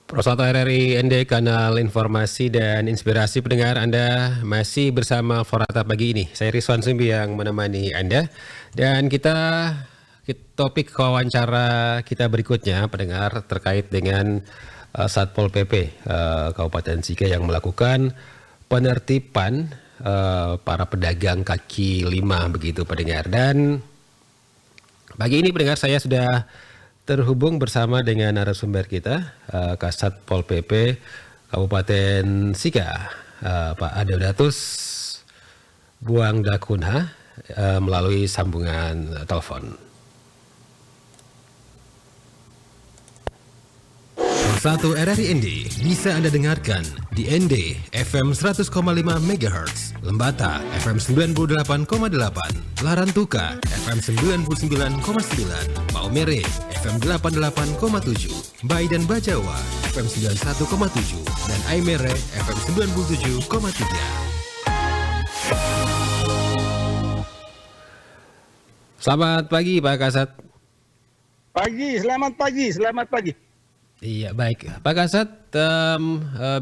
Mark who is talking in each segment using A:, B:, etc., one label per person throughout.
A: Prosatu RRI ND, kanal informasi dan inspirasi pendengar. Anda masih bersama Forata pagi ini. Saya Rizwan Sumbi yang menemani Anda. Dan topik wawancara kita berikutnya pendengar terkait dengan Satpol PP Kabupaten Sika yang melakukan penertiban para pedagang kaki lima begitu pendengar. Dan pagi ini pendengar saya sudah terhubung bersama dengan narasumber kita, Kasat Pol PP Kabupaten Sika, Pak Adeodatus Buang Dakunha, melalui sambungan telepon. Satu RRI ND bisa Anda dengarkan di ND FM 100,5 MHz, Lembata FM 98,8, Larantuka FM 99,9, Maumere FM 88,7, Bai dan Bajawa FM 91,7, dan Aimere FM 97,3. Selamat pagi Pak Kasat.
B: Selamat pagi.
A: Iya baik, Pak Kasat,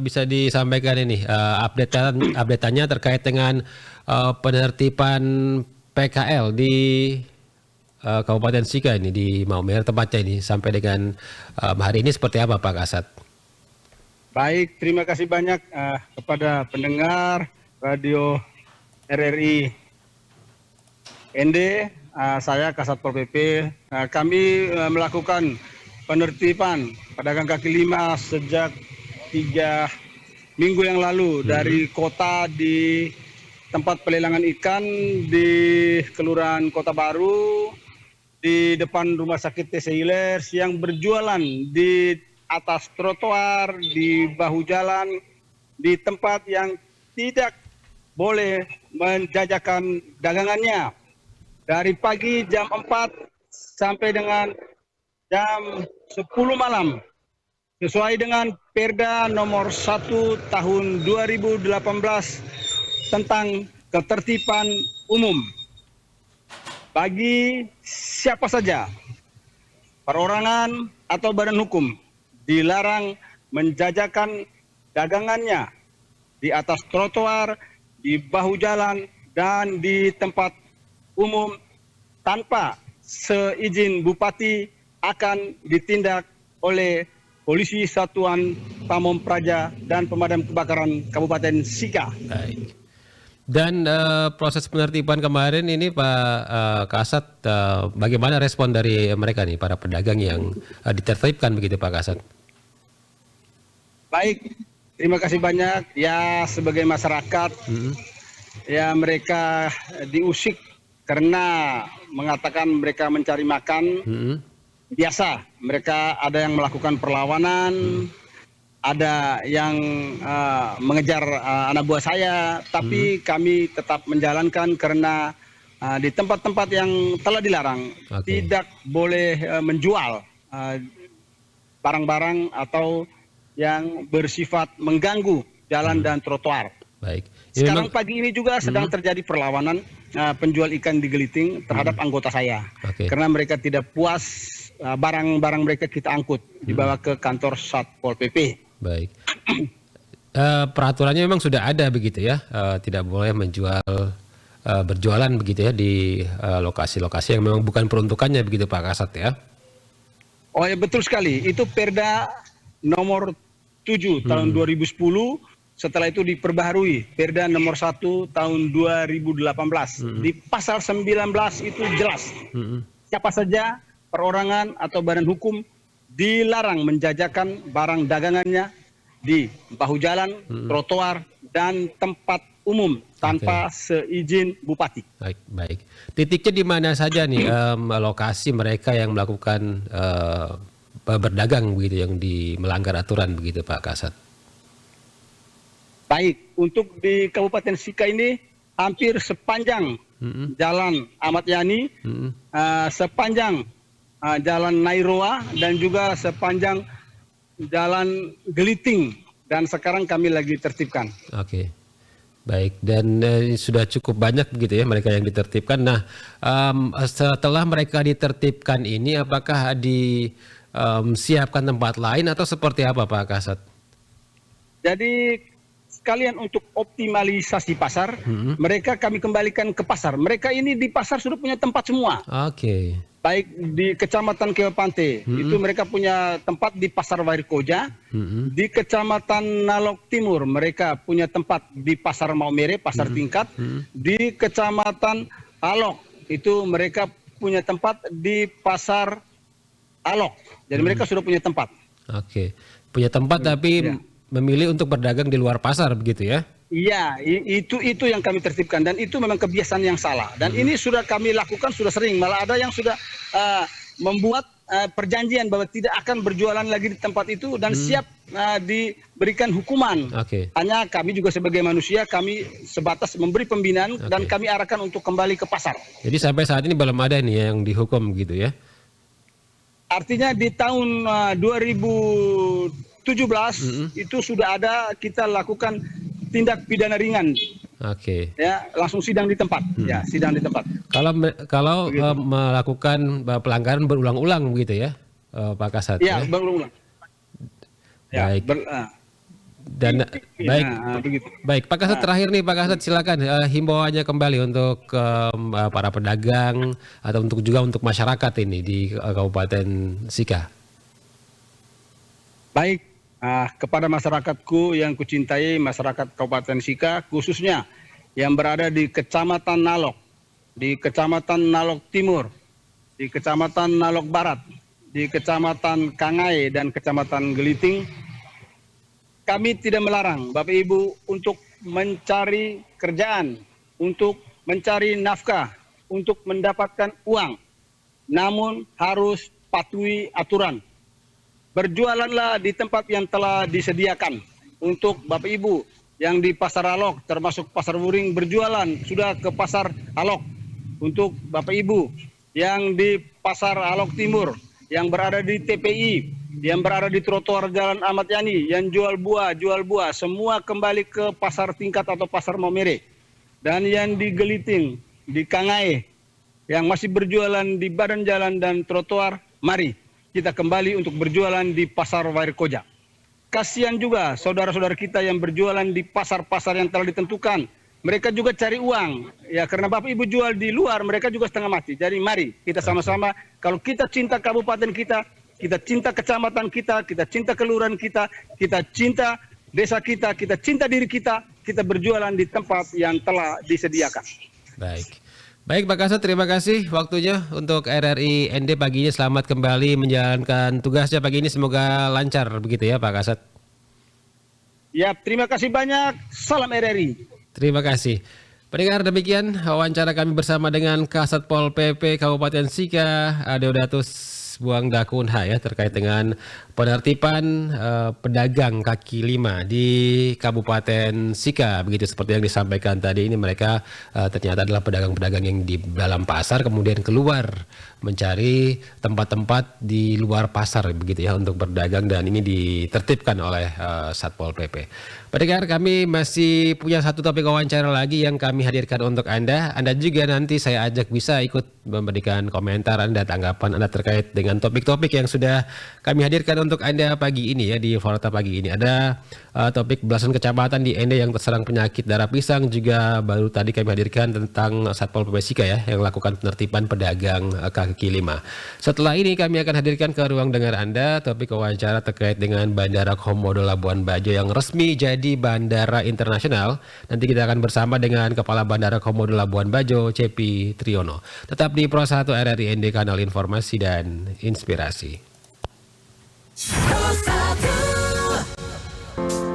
A: bisa disampaikan ini update-annya terkait dengan penertiban PKL di Kabupaten Sika ini di Maumere tempatnya ini sampai dengan hari ini seperti apa Pak Kasat?
B: Baik, terima kasih banyak kepada pendengar Radio RRI ND. Saya Kasat Pol PP. Kami melakukan penertiban pedagang kaki lima sejak 3 minggu yang lalu dari kota di tempat pelelangan ikan di Kelurahan Kota Baru, di depan Rumah Sakit TC Hilers yang berjualan di atas trotoar, di bahu jalan, di tempat yang tidak boleh menjajakan dagangannya. Dari pagi jam 4 sampai dengan jam 10 malam, sesuai dengan Perda nomor 1 tahun 2018 tentang ketertiban umum. Bagi siapa saja, perorangan atau badan hukum, dilarang menjajakan dagangannya di atas trotoar, di bahu jalan, dan di tempat umum tanpa seizin Bupati, akan ditindak oleh Polisi Satuan Pamong Praja dan Pemadam Kebakaran Kabupaten Sika.
A: Baik. Dan proses penertiban kemarin ini Pak Kasat, bagaimana respon dari mereka nih, para pedagang yang ditertibkan begitu Pak Kasat?
B: Baik, terima kasih banyak. Ya, sebagai masyarakat, ya mereka diusik karena mengatakan mereka mencari makan. Biasa, mereka ada yang melakukan perlawanan, ada yang mengejar anak buah saya, tapi kami tetap menjalankan karena di tempat-tempat yang telah dilarang tidak boleh menjual barang-barang atau yang bersifat mengganggu jalan dan trotoar.
A: Baik.
B: Sekarang pagi ini juga sedang terjadi perlawanan penjual ikan di Geliting terhadap anggota saya, karena mereka tidak puas barang-barang mereka kita angkut dibawa ke kantor Satpol PP. Baik.
A: Peraturannya memang sudah ada begitu ya, tidak boleh menjual berjualan begitu ya di lokasi-lokasi yang memang bukan peruntukannya begitu Pak Kasat ya.
B: Oh ya, betul sekali. Itu Perda nomor 7 tahun 2010, setelah itu diperbaharui Perda nomor 1 tahun 2018. Di pasal 19 itu jelas. Siapa saja, perorangan atau badan hukum, dilarang menjajakan barang dagangannya di bahu jalan, trotoar, dan tempat umum tanpa seizin Bupati.
A: Baik. Titiknya di mana saja nih lokasi mereka yang melakukan berdagang begitu yang melanggar aturan begitu Pak Kasat?
B: Baik, untuk di Kabupaten Sika ini hampir sepanjang Jalan Ahmad Yani, sepanjang Jalan Nairoa, dan juga sepanjang Jalan Geliting, dan sekarang kami lagi tertibkan.
A: Oke. Baik, dan sudah cukup banyak begitu ya mereka yang ditertibkan. Nah, setelah mereka ditertibkan ini, apakah siapkan tempat lain atau seperti apa Pak Kasat?
B: Jadi sekalian untuk optimalisasi pasar, mereka kami kembalikan ke pasar. Mereka ini di pasar sudah punya tempat semua.
A: Oke.
B: Baik di Kecamatan Kewapante, itu mereka punya tempat di Pasar Wairikoja. Di Kecamatan Nalok Timur, mereka punya tempat di Pasar Maumere, Pasar Tingkat. Di Kecamatan Alok, itu mereka punya tempat di Pasar Alok. Jadi mereka sudah punya tempat.
A: Oke. Punya tempat tapi memilih untuk berdagang di luar pasar begitu ya?
B: Iya, itu yang kami tertibkan dan itu memang kebiasaan yang salah. Dan ini sudah kami lakukan sudah sering, malah ada yang sudah membuat perjanjian bahwa tidak akan berjualan lagi di tempat itu dan siap diberikan hukuman. Hanya kami juga sebagai manusia kami sebatas memberi pembinaan dan kami arahkan untuk kembali ke pasar.
A: Jadi sampai saat ini belum ada nih yang dihukum gitu ya?
B: Artinya di tahun 2017 itu sudah ada kita lakukan tindak pidana ringan. Ya, langsung sidang di tempat. Ya, sidang di tempat.
A: Kalau melakukan pelanggaran berulang-ulang begitu ya, Pak Kasat?
B: Ya, berulang-ulang. Ya,
A: baik. Baik, Pak Kasat terakhir nih Pak Kasat, silakan himbauannya kembali untuk para pedagang atau juga untuk masyarakat ini di Kabupaten Sika.
B: Baik. Kepada masyarakatku yang kucintai, masyarakat Kabupaten Sika, khususnya yang berada di Kecamatan Nalok, di Kecamatan Nalok Timur, di Kecamatan Nalok Barat, di Kecamatan Kangai dan Kecamatan Geliting, kami tidak melarang Bapak Ibu untuk mencari kerjaan, untuk mencari nafkah, untuk mendapatkan uang, namun harus patuhi aturan. Berjualanlah di tempat yang telah disediakan. Untuk Bapak Ibu yang di Pasar Alok, termasuk Pasar Wuring berjualan, sudah ke Pasar Alok. Untuk Bapak Ibu yang di Pasar Alok Timur, yang berada di TPI, yang berada di trotoar Jalan Ahmad Yani, yang jual buah, semua kembali ke Pasar Tingkat atau Pasar Maumere. Dan yang di Geliting, di Kangai, yang masih berjualan di badan jalan dan trotoar, mari kita kembali untuk berjualan di Pasar Wairikoja. Kasihan juga saudara-saudara kita yang berjualan di pasar-pasar yang telah ditentukan. Mereka juga cari uang. Ya, karena Bapak Ibu jual di luar, mereka juga setengah mati. Jadi mari kita sama-sama, kalau kita cinta kabupaten kita cinta kecamatan kita cinta kelurahan kita cinta desa kita cinta diri kita berjualan di tempat yang telah disediakan.
A: Baik Pak Kasat, terima kasih waktunya untuk RRI ND pagi ini. Selamat kembali menjalankan tugasnya pagi ini, semoga lancar begitu ya Pak Kasat.
B: Ya, terima kasih banyak. Salam RRI.
A: Terima kasih. Pendengar, demikian wawancara kami bersama dengan Kasat Pol PP Kabupaten Sika, Deodatus Buang Dakunha ya, terkait dengan penertiban pedagang kaki lima di Kabupaten Sika. Begitu seperti yang disampaikan tadi, ini mereka ternyata adalah pedagang-pedagang yang di dalam pasar kemudian keluar mencari tempat-tempat di luar pasar begitu ya untuk berdagang, dan ini ditertibkan oleh Satpol PP. Pendengar, kami masih punya satu topik wawancara lagi yang kami hadirkan untuk Anda. Anda juga nanti saya ajak bisa ikut memberikan komentar Anda, tanggapan Anda terkait dengan topik-topik yang sudah kami hadirkan untuk Anda pagi ini ya di Forata pagi ini. Ada topik belasan kecamatan di ND yang terserang penyakit darah pisang, juga baru tadi kami hadirkan tentang Satpol PP Sika ya yang melakukan penertiban pedagang kaki lima. Setelah ini kami akan hadirkan ke ruang dengar Anda topik wawancara terkait dengan Bandara Komodo Labuan Bajo yang resmi jadi bandara internasional. Nanti kita akan bersama dengan Kepala Bandara Komodo Labuan Bajo, Cepi Triyono. Tetap di Pro 1 RRI ND, kanal informasi dan inspirasi.